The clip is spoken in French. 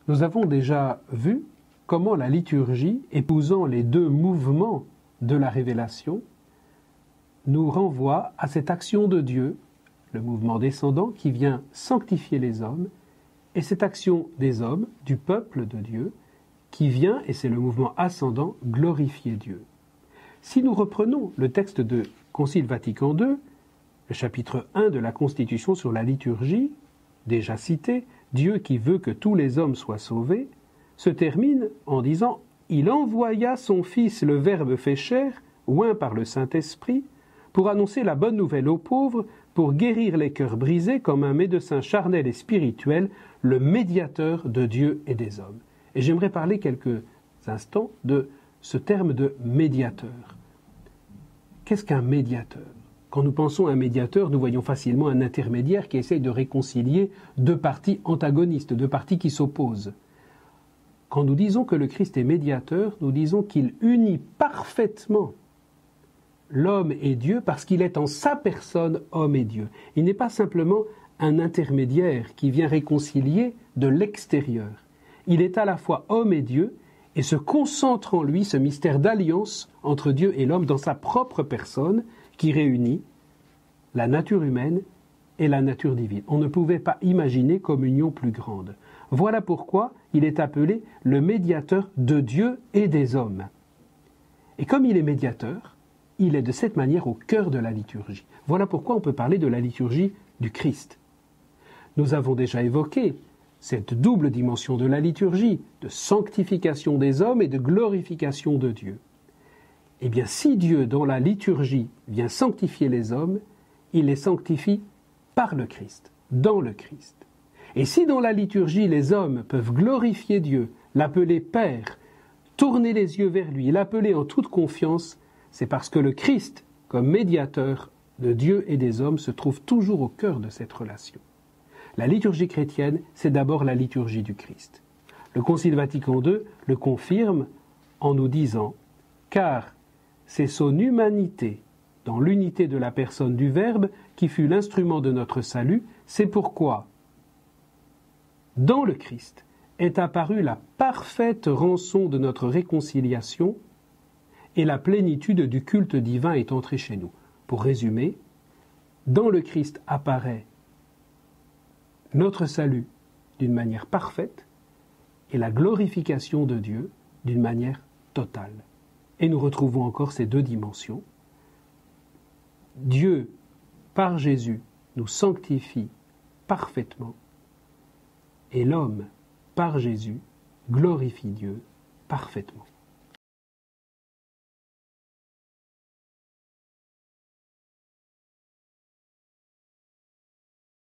Nous avons déjà vu comment la liturgie, épousant les deux mouvements de la révélation, nous renvoie à cette action de Dieu, le mouvement descendant qui vient sanctifier les hommes, et cette action des hommes, du peuple de Dieu, qui vient, et c'est le mouvement ascendant, glorifier Dieu. Si nous reprenons le texte de Concile Vatican II, le chapitre 1 de la Constitution sur la liturgie, déjà cité, Dieu qui veut que tous les hommes soient sauvés, se termine en disant « Il envoya son Fils, le Verbe fait chair, oint par le Saint-Esprit, pour annoncer la bonne nouvelle aux pauvres, pour guérir les cœurs brisés comme un médecin charnel et spirituel, le médiateur de Dieu et des hommes. » Et j'aimerais parler quelques instants de ce terme de médiateur. Qu'est-ce qu'un médiateur ? Quand nous pensons à un médiateur, nous voyons facilement un intermédiaire qui essaye de réconcilier deux parties antagonistes, deux parties qui s'opposent. Quand nous disons que le Christ est médiateur, nous disons qu'il unit parfaitement l'homme et Dieu parce qu'il est en sa personne homme et Dieu. Il n'est pas simplement un intermédiaire qui vient réconcilier de l'extérieur. Il est à la fois homme et Dieu et se concentre en lui ce mystère d'alliance entre Dieu et l'homme dans sa propre personne qui réunit la nature humaine et la nature divine. On ne pouvait pas imaginer communion plus grande. Voilà pourquoi il est appelé le médiateur de Dieu et des hommes. Et comme il est médiateur, il est de cette manière au cœur de la liturgie. Voilà pourquoi on peut parler de la liturgie du Christ. Nous avons déjà évoqué cette double dimension de la liturgie, de sanctification des hommes et de glorification de Dieu. Eh bien, si Dieu, dans la liturgie, vient sanctifier les hommes, il les sanctifie par le Christ, dans le Christ. Et si dans la liturgie, les hommes peuvent glorifier Dieu, l'appeler Père, tourner les yeux vers lui, l'appeler en toute confiance, c'est parce que le Christ, comme médiateur de Dieu et des hommes, se trouve toujours au cœur de cette relation. La liturgie chrétienne, c'est d'abord la liturgie du Christ. Le Concile Vatican II le confirme en nous disant « Car c'est son humanité, dans l'unité de la personne du Verbe, qui fut l'instrument de notre salut. C'est pourquoi, dans le Christ, est apparue la parfaite rançon de notre réconciliation et la plénitude du culte divin est entrée chez nous. » Pour résumer, dans le Christ apparaît notre salut d'une manière parfaite et la glorification de Dieu d'une manière totale. Et nous retrouvons encore ces deux dimensions. Dieu, par Jésus, nous sanctifie parfaitement et l'homme, par Jésus, glorifie Dieu parfaitement.